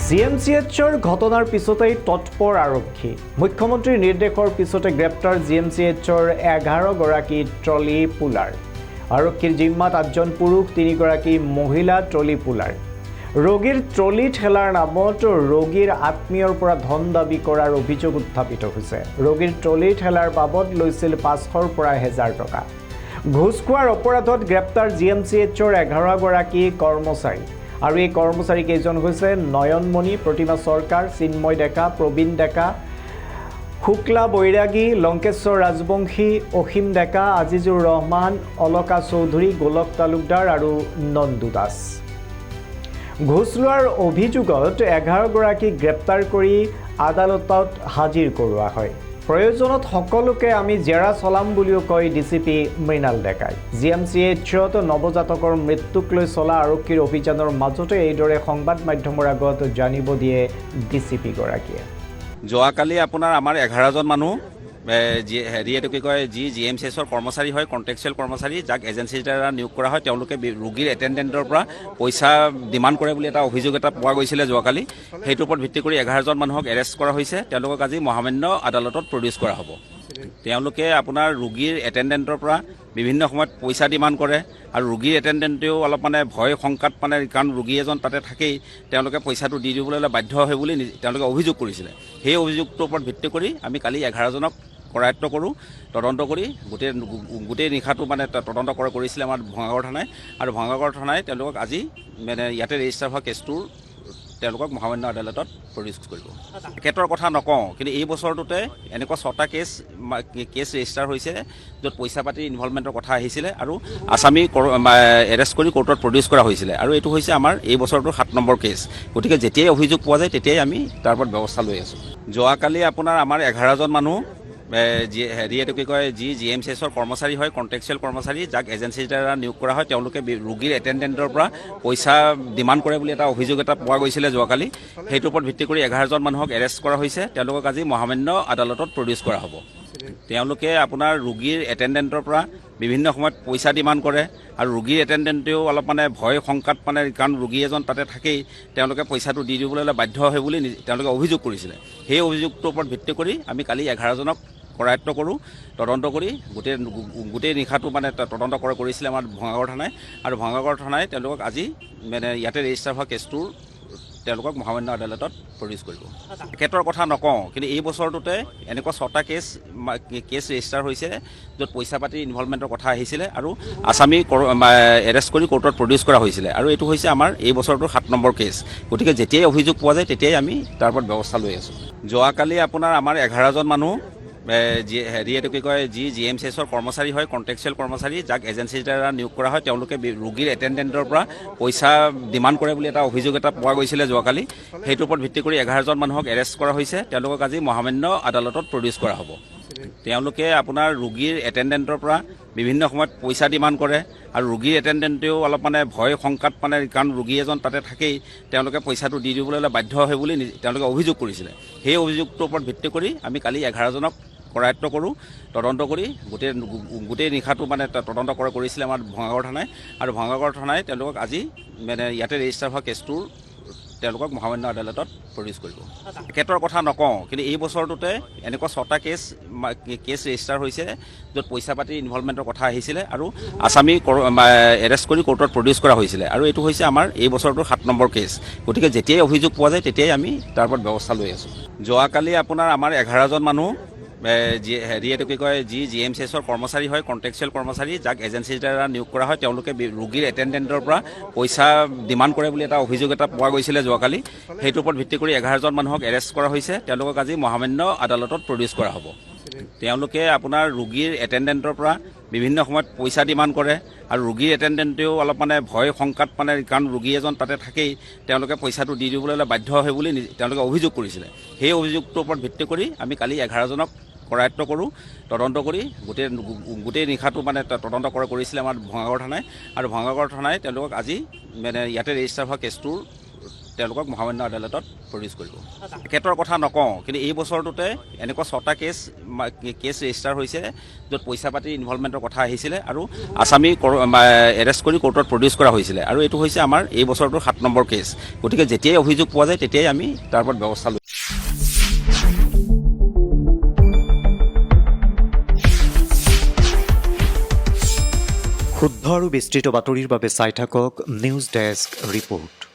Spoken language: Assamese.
জিএমচিএচৰ ঘটনাৰ পিছতেই তৎপৰ আৰক্ষী মুখ্যমন্ত্ৰীৰ নিৰ্দেশৰ পিছতে গ্ৰেপ্তাৰ জিএমচিএচৰ 11 গৰাকী ট্ৰলি পুলাৰ আৰক্ষীৰ জিম্মাত 8জন পুৰুষ 3 গৰাকী মহিলা ট্ৰলি পুলাৰ ৰোগীৰ ট্ৰলি ঠেলাৰ নামত ৰোগীৰ আত্মীয়ৰ পৰা ধন দাবী কৰাৰ অভিযোগ উত্থাপিত হৈছে ৰোগীৰ ট্ৰলি ঠেলাৰ বাবদ লৈছিল 500ৰ পৰা 1000 টকা ঘুষ খোৱাৰ অপৰাধত গ্ৰেপ্তাৰ জিএমচিএচৰ 11 গৰাকী কৰ্মচাৰী আৰু এই কৰ্মচাৰী কেইজন হৈছে নয়নমণি প্ৰতিমা সৰকাৰ চিন্ময় ডেকা প্ৰবীণ ডেকা শুক্লা বৈৰাগী লংকেশ্বৰ ৰাজবংশী অসীম ডেকা আজিজুৰ ৰহমান অলকা চৌধুৰী গোলক তালুকদাৰ আৰু নন্দু দাস ঘুষ লোৱাৰ অভিযোগত 11 গৰাকী গ্ৰেপ্তাৰ কৰি আদালতত হাজিৰ কৰোৱা হয় প্ৰয়োজনত সকলোকে আমি জেৰা চলাম বুলিও কয় ডিসিপি মৃণাল ডেকাই জিএমচিএচত নৱজাতকৰ মৃত্যুক লৈ চলা আৰক্ষীৰ অভিযানৰ মাজতে এইদৰে সংবাদ মাধ্যমৰ আগত জানিব দিয়ে ডিসিপি গৰাকীয়ে যোৱাকালি আপোনাৰ আমাৰ 11জন মানুহ হেৰি এইটো কি কয় জিএমচিএচৰ কৰ্মচাৰী হয় কণ্ট্ৰেকচুৱেল কৰ্মচাৰী যাক এজেঞ্চিৰ দ্বাৰা নিয়োগ কৰা হয় তেওঁলোকে ৰোগীৰ এটেণ্ডেণ্টৰ পৰা পইচা ডিমাণ্ড কৰে বুলি এটা অভিযোগ এটা পোৱা গৈছিলে যোৱাকালি সেইটোৰ ওপৰত ভিত্তি কৰি 11জন মানুহক এৰেষ্ট কৰা হৈছে তেওঁলোকক আজি মহামান্য আদালতত প্ৰডিউচ কৰা হ'ব তেওঁলোকে আপোনাৰ ৰোগীৰ এটেণ্ডেণ্টৰ পৰা বিভিন্ন সময়ত পইচা ডিমাণ্ড কৰে আৰু ৰোগীৰ এটেণ্ডেণ্টেও অলপ ভয় শংকাত কাৰণ ৰোগী এজন তাতে থাকেই তেওঁলোকে পইচাটো দি দিবলৈ বাধ্য হয় বুলি তেওঁলোকে অভিযোগ কৰিছিলে সেই অভিযোগটোৰ ওপৰত ভিত্তি কৰি আমি কালি 11জনক কৰায়ত্ব কৰোঁ তদন্ত কৰি গোটেই নিশাটো তদন্ত কৰিছিলে আমাৰ ভঙাগড় থানাই আৰু ভঙাগড় থানাই তেওঁলোকক আজি ইয়াতে ৰেজিষ্টাৰ হোৱা কেছটোৰ তেওঁলোকক মহামান্য আদালতত প্ৰডিউচ কৰিব কেটৰ কথা নকওঁ কিন্তু এই বছৰটোতে এনেকুৱা 6টা কেছ ৰেজিষ্টাৰ হৈছে য'ত পইচা পাতি ইনভলভমেণ্টৰ কথা আহিছিলে আৰু আসামী এৰেষ্ট কৰি কোৰ্টত প্ৰডিউচ কৰা হৈছিলে আৰু এইটো হৈছে আমাৰ এই বছৰটোৰ 7 নম্বৰ কেছ গতিকে যেতিয়াই অভিযোগ পোৱা যায় তেতিয়াই আমি তাৰ ওপৰত ব্যৱস্থা লৈ আছোঁ যোৱাকালি আপোনাৰ আমাৰ 11জন মানুহ হেৰি এইটো কি কয় জিএমচিএচৰ কৰ্মচাৰী হয় কণ্ট্ৰেকচুৱেল কৰ্মচাৰী যাক এজেঞ্চিৰ দ্বাৰা নিয়োগ কৰা হয় তেওঁলোকে ৰোগীৰ এটেণ্ডেণ্টৰ পৰা পইচা ডিমাণ্ড কৰে বুলি এটা অভিযোগ এটা পোৱা গৈছিলে যোৱাকালি সেইটোৰ ওপৰত ভিত্তি কৰি 11জন মানুহক এৰেষ্ট কৰা হৈছে তেওঁলোকক আজি মহামান্য আদালতত প্ৰডিউচ কৰা হ'ব তেওঁলোকে আপোনাৰ ৰোগীৰ এটেণ্ডেণ্টৰ পৰা বিভিন্ন সময়ত পইচা ডিমাণ্ড কৰে আৰু ৰোগীৰ এটেণ্ডেণ্টেও অলপ ভয় শংকাত কাৰণ ৰোগী এজন তাতে থাকেই তেওঁলোকে পইচাটো দি দিবলৈ বাধ্য হয় বুলি তেওঁলোকে অভিযোগ কৰিছিলে সেই অভিযোগটোৰ ওপৰত ভিত্তি কৰি আমি কালি 11জনক কৰায়ত্ব কৰোঁ তদন্ত কৰি গোটেই নিশাটো তদন্ত কৰিছিলে আমাৰ ভঙাগড় থানাই আৰু ভঙাগড় থানাই তেওঁলোকক আজি ইয়াতে ৰেজিষ্টাৰ হোৱা কেছটোৰ তেওঁলোকক মহামান্য আদালতত প্ৰডিউচ কৰিব কেটৰ কথা নকওঁ কিন্তু এই বছৰটোতে এনেকুৱা 6টা কেছ ৰেজিষ্টাৰ হৈছে য'ত পইচা পাতি ইনভলভমেণ্টৰ কথা আহিছিলে আৰু আসামী এৰেষ্ট কৰি কোৰ্টত প্ৰডিউচ কৰা হৈছিলে আৰু এইটো হৈছে আমাৰ এই বছৰটোৰ 7 নম্বৰ কেছ গতিকে যেতিয়াই অভিযোগ পোৱা যায় তেতিয়াই আমি তাৰ ওপৰত ব্যৱস্থা লৈ আছোঁ যোৱাকালি আপোনাৰ আমাৰ 11জন মানুহ হেৰি এইটো কি কয় জিএমচিএচৰ কৰ্মচাৰী হয় কণ্ট্ৰেকচুৱেল কৰ্মচাৰী যাক এজেঞ্চিৰ দ্বাৰা নিয়োগ কৰা হয় তেওঁলোকে ৰোগীৰ এটেণ্ডেণ্টৰ পৰা পইচা ডিমাণ্ড কৰে বুলি এটা অভিযোগ এটা পোৱা গৈছিলে যোৱাকালি সেইটোৰ ওপৰত ভিত্তি কৰি 11জন মানুহক এৰেষ্ট কৰা হৈছে তেওঁলোকক আজি মহামান্য আদালতত প্ৰডিউচ কৰা হ'ব তেওঁলোকে আপোনাৰ ৰোগীৰ এটেণ্ডেণ্টৰ পৰা বিভিন্ন সময়ত পইচা ডিমাণ্ড কৰে আৰু ৰোগীৰ এটেণ্ডেণ্টেও অলপ ভয় শংকাত কাৰণ ৰোগী এজন তাতে থাকেই তেওঁলোকে পইচাটো দি দিবলৈ বাধ্য হয় বুলি তেওঁলোকে অভিযোগ কৰিছিলে সেই অভিযোগটোৰ ওপৰত ভিত্তি কৰি আমি কালি 11জনক কৰায়ত্ব কৰোঁ তদন্ত কৰি গোটেই নিশাটো তদন্ত কৰিছিলে আমাৰ ভঙাগড় থানাই আৰু ভঙাগড় থানাই তেওঁলোকক আজি ইয়াতে ৰেজিষ্টাৰ হোৱা কেছটোৰ তেওঁলোকক মহামান্য আদালতত প্ৰডিউচ কৰিব কেটৰ কথা নকওঁ কিন্তু এই বছৰটোতে এনেকুৱা 6টা কেছ ৰেজিষ্টাৰ হৈছে য'ত পইচা পাতি ইনভলভমেণ্টৰ কথা আহিছিলে আৰু আসামী এৰেষ্ট কৰি কোৰ্টত প্ৰডিউচ কৰা হৈছিলে আৰু এইটো হৈছে আমাৰ এই বছৰটোৰ 7 নম্বৰ কেছ গতিকে যেতিয়াই অভিযোগ পোৱা যায় তেতিয়াই আমি তাৰ ওপৰত ব্যৱস্থা লৈ আছোঁ যোৱাকালি আপোনাৰ আমাৰ 11জন মানুহ হেৰি এইটো কি কয় জিএমচিএচৰ কৰ্মচাৰী হয় কণ্ট্ৰেকচুৱেল কৰ্মচাৰী যাক এজেঞ্চিৰ দ্বাৰা নিয়োগ কৰা হয় তেওঁলোকে ৰোগীৰ এটেণ্ডেণ্টৰ পৰা পইচা ডিমাণ্ড কৰে বুলি এটা অভিযোগ এটা পোৱা গৈছিলে যোৱাকালি সেইটোৰ ওপৰত ভিত্তি কৰি 11জন মানুহক এৰেষ্ট কৰা হৈছে তেওঁলোকক আজি মহামান্য আদালতত প্ৰডিউচ কৰা হ'ব তেওঁলোকে আপোনাৰ ৰোগীৰ এটেণ্ডেণ্টৰ পৰা বিভিন্ন সময়ত পইচা ডিমাণ্ড কৰে আৰু ৰোগীৰ এটেণ্ডেণ্টেও অলপ ভয় শংকাত কাৰণ ৰোগী এজন তাতে থাকেই তেওঁলোকে পইচাটো দি দিবলৈ বাধ্য হয় বুলি তেওঁলোকে অভিযোগ কৰিছিলে সেই অভিযোগটোৰ ওপৰত ভিত্তি কৰি আমি কালি 11জনক কৰায়ত্ব কৰোঁ তদন্ত কৰি গোটেই নিশাটো তদন্ত কৰিছিলে আমাৰ ভঙাগড় থানাই আৰু ভঙাগড় থানাই তেওঁলোকক আজি ইয়াতে ৰেজিষ্টাৰ হোৱা কেছটোৰ তেওঁলোকক মহামান্য আদালতত প্ৰডিউচ কৰিব। কেটৰ কথা নকওঁ, কিন্তু এই বছৰটোতে এনেকুৱা 6টা কেছ ৰেজিষ্টাৰ হৈছে য'ত পইচা পাতি ইনভলভমেণ্টৰ কথা আহিছিলে আৰু আসামী এৰেষ্ট কৰি কোৰ্টত প্ৰডিউচ কৰা হৈছিলে, আৰু এইটো হৈছে আমাৰ এই বছৰটোৰ 7 নম্বৰ কেছ। গতিকে যেতিয়াই অভিযোগ পোৱা যায় তেতিয়াই আমি তাৰ ওপৰত ব্যৱস্থা লওঁ। শুদ্ধ আৰু বিস্তৃত বাতৰিৰ বাবে চাই থাকক নিউজ ডেস্ক ৰিপৰ্ট।